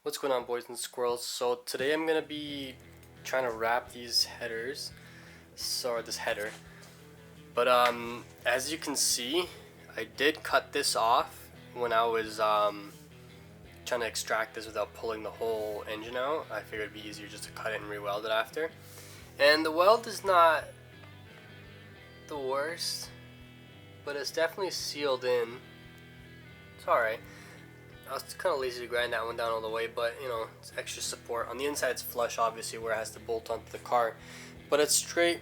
What's going on, boys and squirrels? So today I'm gonna be trying to wrap these headers, or this header. But as you can see, I did cut this off when I was trying to extract this without pulling the whole engine out. I figured it'd be easier just to cut it and re-weld it after. And the weld is not the worst, but it's definitely sealed in. It's alright. I was kind of lazy to grind that one down all the way, but you know, it's extra support. On the inside it's flush, obviously, where it has to bolt onto the car, but it's straight.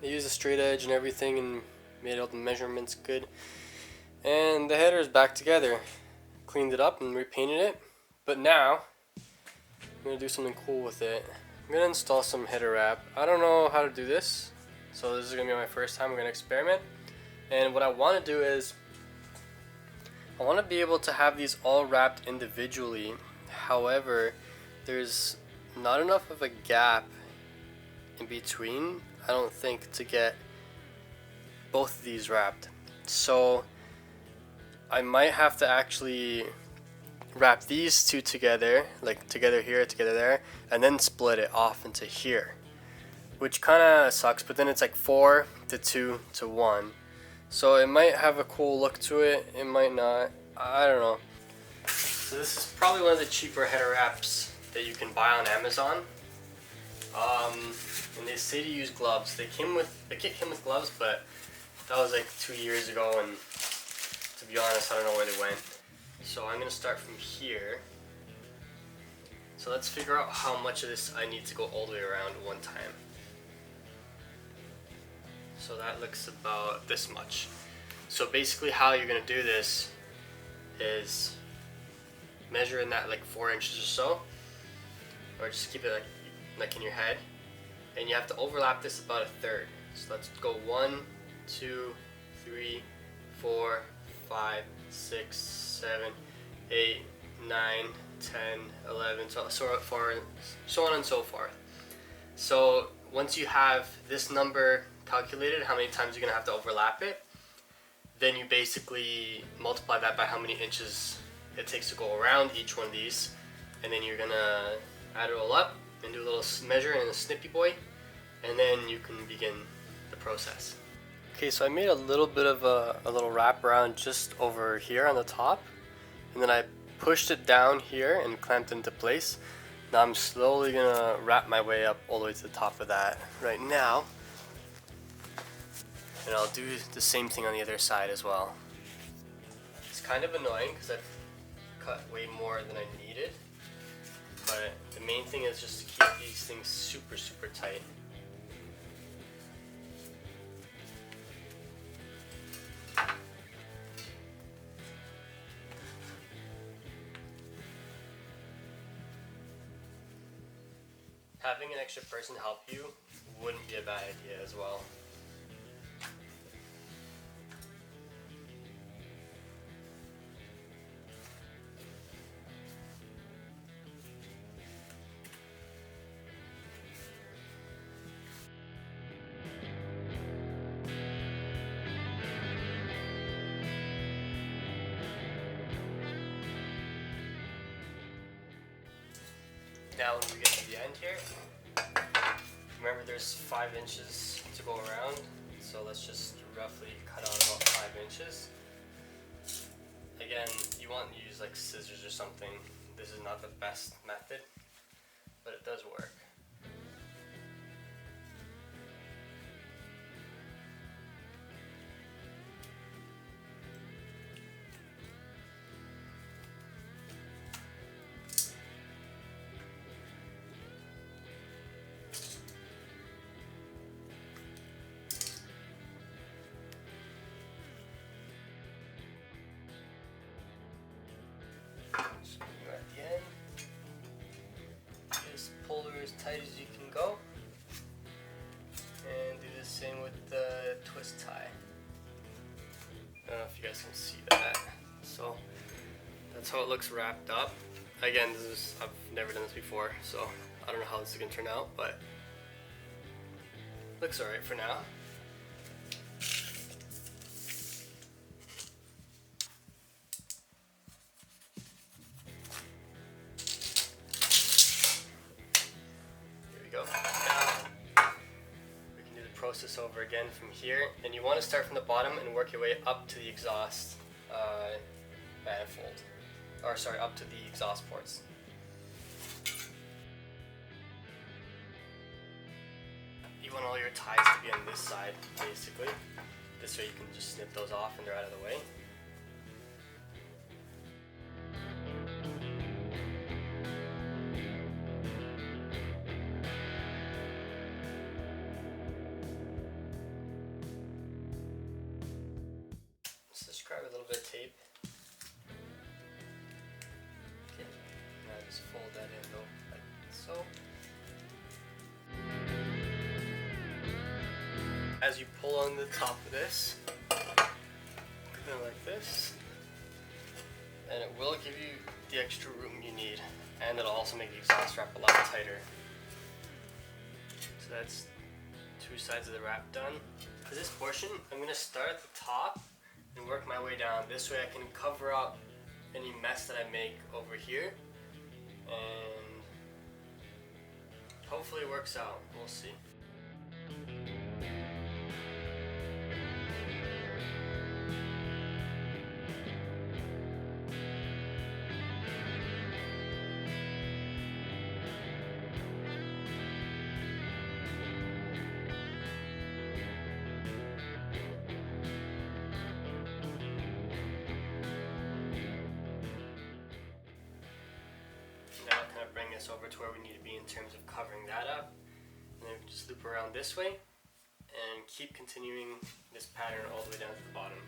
They used a straight edge and everything and made all the measurements good. And the header is back together. Cleaned it up and repainted it, but now I'm going to do something cool with it. I'm going to install some header wrap. I don't know how to do this, so this is going to be my first time. I'm going to experiment, and what I want to do is I want to be able to have these all wrapped individually. However, there's not enough of a gap in between, I don't think, to get both of these wrapped. So I might have to actually wrap these two together, like together here, together there, and then split it off into here, which kind of sucks, but then it's like 4 to 2 to 1. So it might have a cool look to it, it might not, I don't know. So this is probably one of the cheaper header wraps that you can buy on Amazon. And they say to use gloves. The kit came with gloves, but that was like 2 years ago, and to be honest, I don't know where they went. So I'm gonna start from here. So let's figure out how much of this I need to go all the way around one time. So that looks about this much. So basically how you're going to do this is measure in that like 4 inches or so, or just keep it like in your head, and you have to overlap this about a third. So let's go 1, 2, 3, 4, 5, 6, 7, 8, 9, 10, 11, so on and so forth. So once you have this number calculated, how many times you're going to have to overlap it, then you basically multiply that by how many inches it takes to go around each one of these, and then you're going to add it all up and do a little measure and a snippy boy, and then you can begin the process. Okay, so I made a little bit of a little wrap around just over here on the top, and then I pushed it down here and clamped it into place. Now I'm slowly going to wrap my way up all the way to the top of that right now. And I'll do the same thing on the other side as well. It's kind of annoying because I've cut way more than I needed, but the main thing is just to keep these things super, super tight. Having an extra person help you wouldn't be a bad idea as well. Now when we get to the end here, remember there's 5 inches to go around, so let's just roughly cut out about 5 inches. Again, you want to use like scissors or something. This is not the best method, but it does work. At the end, just pull her as tight as you can go, and do the same with the twist tie. I don't know if you guys can see that. So that's how it looks wrapped up. Again, I've never done this before, so I don't know how this is gonna turn out, but looks alright for now. close this over again from here. And you want to start from the bottom and work your way up to the exhaust manifold. Or sorry, up to the exhaust ports. You want all your ties to be on this side, basically. This way you can just snip those off and they're out of the way. Let's just grab a little bit of tape. Okay, now just fold that in though, like so. As you pull on the top of this, kind of like this, and it will give you the extra room you need, and it'll also make the exhaust wrap a lot tighter. So that's 2 sides of the wrap done. For this portion, I'm going to start at the top and work my way down. This way I can cover up any mess that I make over here, and hopefully it works out. We'll see. Now kind of bring us over to where we need to be in terms of covering that up, and then we can just loop around this way and keep continuing this pattern all the way down to the bottom.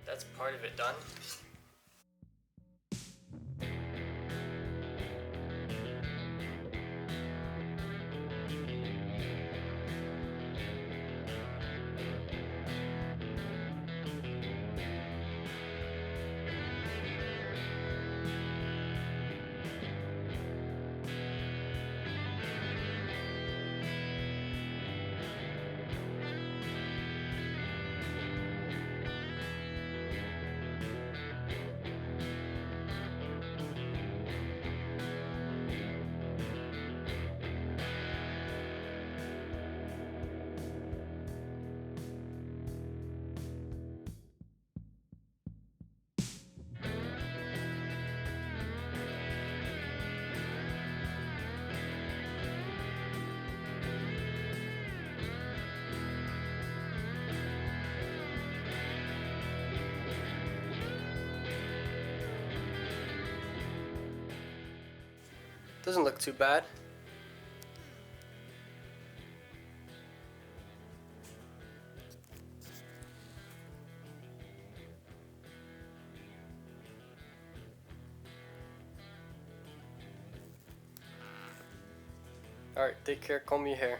That's part of it done. Doesn't look too bad. Alright, take care, comb your hair.